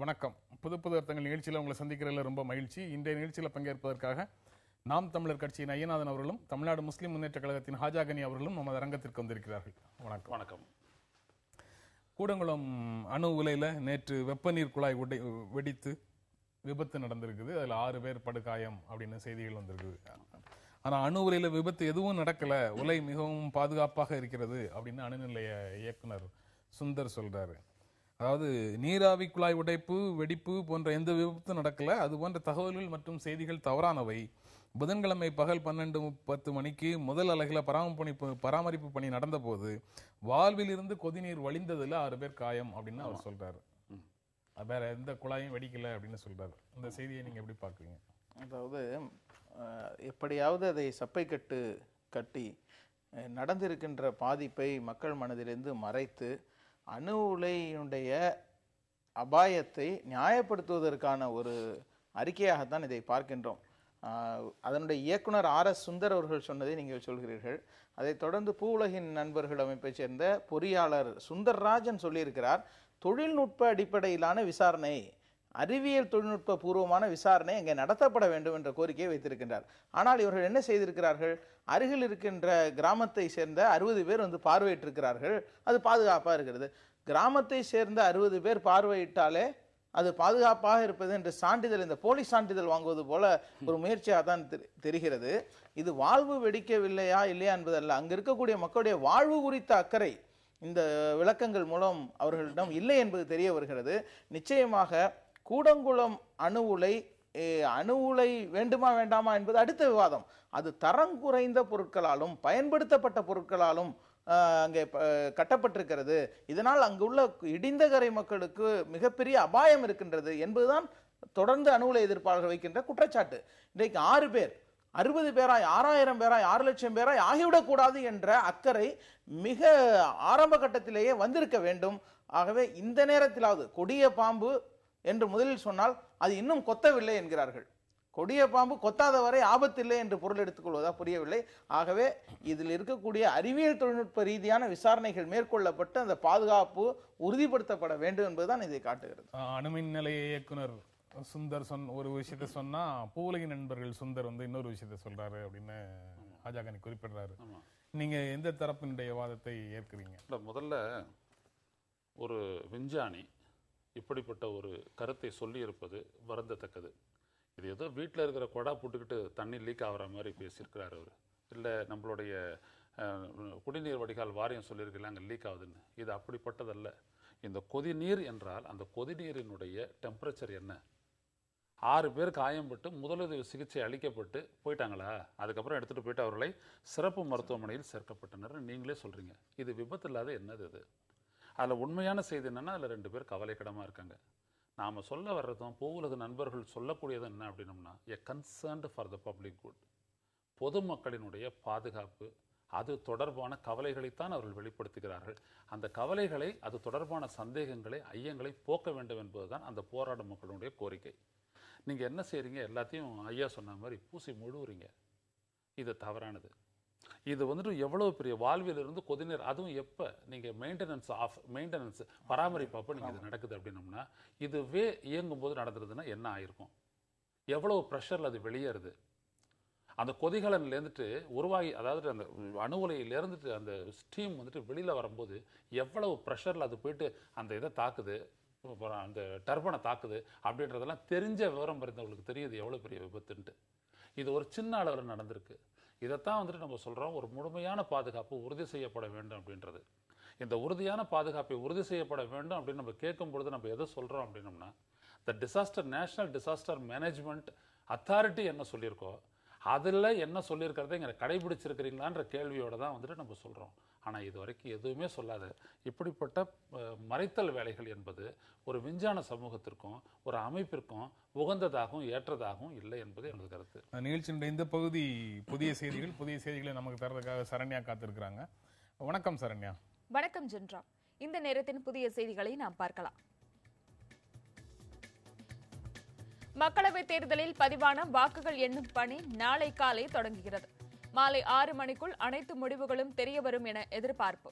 வணக்கம். புது புது அர்த்தங்கள் நிகழ்ச்சியில் உங்களை சந்திக்கிறதுல ரொம்ப மகிழ்ச்சி. இன்றைய நிகழ்ச்சியில் பங்கேற்பதற்காக நாம் தமிழர் கட்சியின் ஐயநாதன் அவர்களும் தமிழ்நாடு முஸ்லிம் முன்னேற்ற கழகத்தின் ஹாஜாகனி அவர்களும் நமது அரங்கத்திற்கு வந்திருக்கிறார்கள். வணக்கம். வணக்கம். கூடங்குளம் அணு உலையில் நேற்று வெப்ப நீர் குழாய் வெடித்து விபத்து நடந்திருக்குது. அதில் 6 பேர் படுகாயம் அப்படின்னு செய்திகள் வந்திருக்குது. ஆனால் அணு உலையில் விபத்து எதுவும் நடக்கல, உலை மிகவும் பாதுகாப்பாக இருக்கிறது அப்படின்னு அணு நிலைய இயக்குனர் சுந்தர் சொல்றாரு. அதாவது நீராவி குழாய் உடைப்பு, வெடிப்பு போன்ற எந்த விபத்தும் நடக்கல, அது போன்ற தகவல்கள் மற்றும் செய்திகள் தவறானவை. புதன்கிழமை பகல் 12:10 மணிக்கு முதல் அலகில பராமரிப்பு பணி நடந்த போது வால்வில் இருந்து கொதிநீர் வழிந்ததுல 6 பேர் காயம் அப்படின்னு அவர் சொல்றாரு. வேற எந்த குழாயும் வெடிக்கல அப்படின்னு சொல்றாரு. இந்த செய்தியை நீங்க எப்படி பாக்குறீங்க? அதாவது எப்படியாவது அதை சப்பை கட்டி நடந்திருக்கின்ற பாதிப்பை மக்கள் மனதிலிருந்து மறைத்து அணு உலையினுடைய அபாயத்தை நியாயப்படுத்துவதற்கான ஒரு அறிக்கையாகத்தான் இதை பார்க்கின்றோம். அதனுடைய இயக்குனர் RS சுந்தர் அவர்கள் சொன்னதை நீங்கள் சொல்கிறீர்கள். அதைத் தொடர்ந்து பூவுலகின் நண்பர்கள் அமைப்பை சேர்ந்த பொறியாளர் சுந்தர்ராஜன் சொல்லியிருக்கிறார், தொழில்நுட்ப அடிப்படையிலான விசாரணை, அறிவியல் தொழில்நுட்ப பூர்வமான விசாரணை இங்கே நடத்தப்பட வேண்டும் என்ற கோரிக்கையை வைத்திருக்கின்றார். ஆனால் இவர்கள் என்ன செய்திருக்கிறார்கள், அருகில் இருக்கின்ற கிராமத்தை சேர்ந்த 60 பேர் வந்து பார்வையிட்டிருக்கிறார்கள். அது பாதுகாப்பாக இருக்கிறது. கிராமத்தை சேர்ந்த 60 பேர் பார்வையிட்டாலே அது பாதுகாப்பாக இருப்பது என்று சான்றிதழ், இந்த போலீஸ் சான்றிதழ் வாங்குவது போல ஒரு முயற்சியாக தான் தெரிகிறது. இது வாழ்வு வெடிக்கவில்லையா இல்லையா என்பதல்ல, அங்கு இருக்கக்கூடிய மக்களுடைய வாழ்வு குறித்த அக்கறை இந்த விளக்கங்கள் மூலம் அவர்களிடம் இல்லை என்பது தெரிய வருகிறது. நிச்சயமாக கூடங்குளம் அணு உலை வேண்டுமா வேண்டாமா என்பது அடுத்த விவாதம். அது தரம் குறைந்த பொருட்களாலும் பயன்படுத்தப்பட்ட பொருட்களாலும் அங்கே கட்டப்பட்டிருக்கிறது. இதனால் அங்குள்ள இடிந்தகரை மக்களுக்கு மிகப்பெரிய அபாயம் இருக்கின்றது என்பதுதான் தொடர்ந்து அணு உலை எதிர்ப்பாளர்கள் வைக்கின்ற குற்றச்சாட்டு. இன்றைக்கு 6 பேர் 60 பேராய் 6000 பேராய் 6 லட்சம் பேராய் ஆகிவிடக்கூடாது என்ற அக்கறை மிக ஆரம்ப கட்டத்திலேயே வந்திருக்க வேண்டும். ஆகவே இந்த நேரத்திலாவது கொடிய பாம்பு என்று முதலில் சொன்னால் அது இன்னும் கொத்தவில்லை என்கிறார்கள். கொடிய பாம்பு கொத்தாத வரை ஆபத்தில்லை என்று பொருள் எடுத்துக்கொள்வதா புரியவில்லை. ஆகவே இதில் இருக்கக்கூடிய அறிவியல் தொழில்நுட்ப ரீதியான விசாரணைகள் மேற்கொள்ளப்பட்டு அந்த பாதுகாப்பு உறுதிப்படுத்தப்பட வேண்டும் என்பதுதான் இதை காட்டுகிறது. அணுமின் நிலைய இயக்குனர் சுந்தர் ஒரு விஷயத்த சொன்னா, பூவுலகின் நண்பர்கள் சுந்தர் வந்து இன்னொரு விஷயத்த சொல்றாரு அப்படின்னு ஹாஜாகனி குறிப்பிடுறாரு. நீங்க எந்த தரப்பினுடைய வாதத்தை ஏற்கிறீங்க? முதல்ல ஒரு விஞ்ஞானி இப்படிப்பட்ட ஒரு கருத்தை சொல்லி இருப்பது வருந்தத்தக்கது. இது ஏதோ வீட்டில் இருக்கிற கொடா போட்டுக்கிட்டு தண்ணி லீக் ஆகிற மாதிரி பேசியிருக்கிறார் அவர். இல்லை நம்மளுடைய குடிநீர் வடிகால் வாரியம் சொல்லியிருக்கல அங்கே லீக் ஆகுதுன்னு. இது அப்படிப்பட்டதல்ல. இந்த கொதிநீர் என்றால் அந்த கொதிநீரினுடைய டெம்பரேச்சர் என்ன? 6 பேர் காயம்பட்டு முதலுதவி சிகிச்சை அளிக்கப்பட்டு போயிட்டாங்களா? அதுக்கப்புறம் எடுத்துகிட்டு போயிட்டு அவர்களை சிறப்பு மருத்துவமனையில் சேர்க்கப்பட்டனர் நீங்களே சொல்கிறீங்க. இது விபத்து இல்லாத என்னது இது? அதில் உண்மையான செய்தி என்னென்னா, அதில் 2 பேர் கவலைக்கிடமாக இருக்காங்க. நாம் சொல்ல வர்றதும் பூவுலக நண்பர்கள் சொல்லக்கூடியது என்ன அப்படின்னம்னா, a concerned for the public good, பொதுமக்களினுடைய பாதுகாப்பு, அது தொடர்பான கவலைகளைத்தான் அவர்கள் வெளிப்படுத்துகிறார்கள். அந்த கவலைகளை, அது தொடர்பான சந்தேகங்களை, ஐயங்களை போக்க வேண்டும் என்பதுதான் அந்த போராடும் மக்களுடைய கோரிக்கை. நீங்கள் என்ன செய்கிறீங்க, எல்லாத்தையும் ஐயா சொன்ன மாதிரி பூசி முழுவுறீங்க. இது தவறானது. இது வந்துட்டு எவ்வளோ பெரிய வாழ்விலிருந்து கொதிநீர், அதுவும் எப்போ நீங்கள் மெயின்டெனன்ஸ் பராமரிப்பு அப்போ நீங்கள் இது நடக்குது அப்படின்னம்னா, இதுவே இயங்கும் போது நடந்துருதுன்னா என்ன ஆயிருக்கும்? எவ்வளவு ப்ரெஷரில் அது வெளியேறுது? அந்த கொதிகலன்லேருந்துட்டு உருவாகி, அதாவது அந்த அணு உலையிலேருந்துட்டு அந்த ஸ்டீம் வந்துட்டு வெளியில் வரும்போது எவ்வளவு ப்ரெஷரில் அது போயிட்டு அந்த இதை தாக்குது, அந்த டர்பனை தாக்குது அப்படின்றதெல்லாம் தெரிஞ்ச விவரம் இருந்தவங்களுக்கு தெரியுது எவ்வளோ பெரிய விபத்துன்ட்டு. இது ஒரு சின்ன அளவில் நடந்திருக்கு. இதைத்தான் வந்துட்டு நம்ம சொல்கிறோம், ஒரு முழுமையான பாதுகாப்பு உறுதி செய்யப்பட வேண்டும் அப்படின்றது. இந்த உறுதியான பாதுகாப்பை உறுதி செய்யப்பட வேண்டும் அப்படின்னு நம்ம கேட்கும் பொழுது நம்ம எதை சொல்கிறோம் அப்படின்னம்னா, the national disaster management authority என்ன சொல்லியிருக்கோ அதில் என்ன சொல்லியிருக்கிறத இங்கே கடைபிடிச்சிருக்கிறீங்களான்ற கேள்வியோடு தான் வந்துட்டு நம்ம சொல்கிறோம். ஆனால் இது வரைக்கும் எதுவுமே சொல்லாத இப்படிப்பட்ட மறைத்தல் வேலைகள் என்பது ஒரு விஞ்ஞான சமூகத்திற்கும் ஒரு அமைப்பிற்கும் உகந்ததாகவும் ஏற்றதாகவும் இல்லை என்பது எனது கருத்து. நிகழ்ச்சியினுடைய இந்த பகுதி புதிய செய்திகளை நமக்கு தரதுக்காக சரண்யா காத்திருக்கிறாங்க. வணக்கம் சரண்யா. வணக்கம் ஜென்ரா. இந்த நேரத்தின் புதிய செய்திகளை நாம் பார்க்கலாம். மக்களவைத் தேர்தலில் பதிவான வாக்குகள் எண்ணும் பணி நாளை காலை தொடங்குகிறது. மாலை 6 மணிக்குள் அனைத்து முடிவுகளும் தெரியவரும் என எதிர்பார்ப்பு.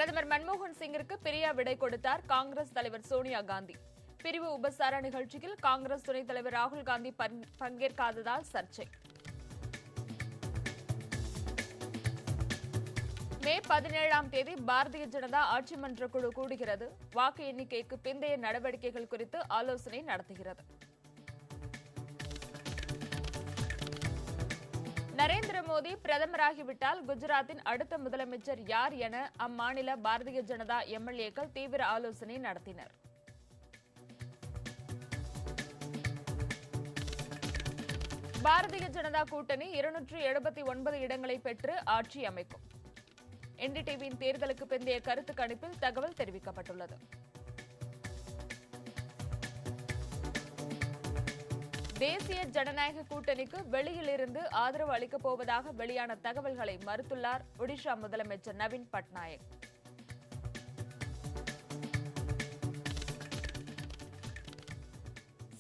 பிரதமர் மன்மோகன் சிங்கிற்கு பிரியா விடை கொடுத்தார் காங்கிரஸ் தலைவர் சோனியா காந்தி. பிரிவு உபசார நிகழ்ச்சியில் காங்கிரஸ் துணைத் தலைவர் ராகுல் காந்தி பங்கேற்காததால் சர்ச்சை. மே 17ஆம் தேதி பாரதிய ஜனதா ஆட்சி மன்ற குழு கூடுகிறது. வாக்கு எண்ணிக்கைக்கு பிந்தைய நடவடிக்கைகள் குறித்து ஆலோசனை நடத்துகிறது. நரேந்திர மோடி பிரதமராகிவிட்டால் குஜராத்தின் அடுத்த முதலமைச்சர் யார் என அம்மாநில பாரதிய ஜனதா எம்எல்ஏக்கள் தீவிர ஆலோசனை நடத்தினர். பாரதிய ஜனதா கூட்டணி 279 இடங்களை பெற்று ஆட்சி அமைக்கும். என்டிடிவியின் தேர்தலுக்கு பிந்தைய கருத்து கணிப்பில் தகவல் தெரிவிக்கப்பட்டுள்ளது. தேசிய ஜனநாயக கூட்டணிக்கு வெளியிலிருந்து ஆதரவு அளிக்கப் போவதாக வெளியான தகவல்களை மறுத்துள்ளார் ஒடிஷா முதலமைச்சர் நவீன் பட்நாயக்.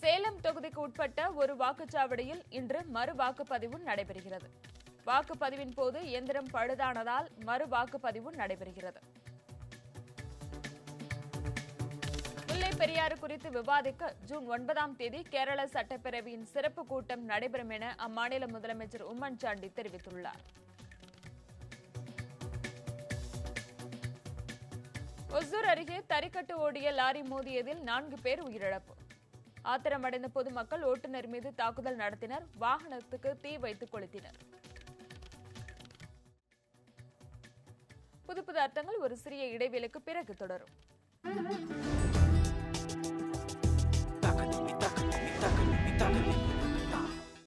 சேலம் தொகுதிக்கு உட்பட்ட ஒரு வாக்குச்சாவடியில் இன்று மறு வாக்குப்பதிவு நடைபெறுகிறது. வாக்குப்பதிவின் போது இயந்திரம் பழுதானதால் மறு வாக்குப்பதிவு நடைபெறுகிறது. முல்லை பெரியாறு குறித்து விவாதிக்க ஜூன் 9ஆம் தேதி கேரள சட்டப்பேரவையின் சிறப்பு கூட்டம் நடைபெறும் என அம்மாநில முதலமைச்சர் உம்மன் சாண்டி தெரிவித்துள்ளார். ஒசூர் அருகே தறிக்கட்டு ஓடிய லாரி மோதியதில் 4 பேர் உயிரிழப்பு. ஆத்திரமடைந்த பொதுமக்கள் ஓட்டுநர் மீது தாக்குதல் நடத்தினர். வாகனத்துக்கு தீ வைத்து கொளுத்தினர். புது அர்த்தங்கள் ஒரு சிறிய இடைவேளைக்கு பிறகு தொடரும்.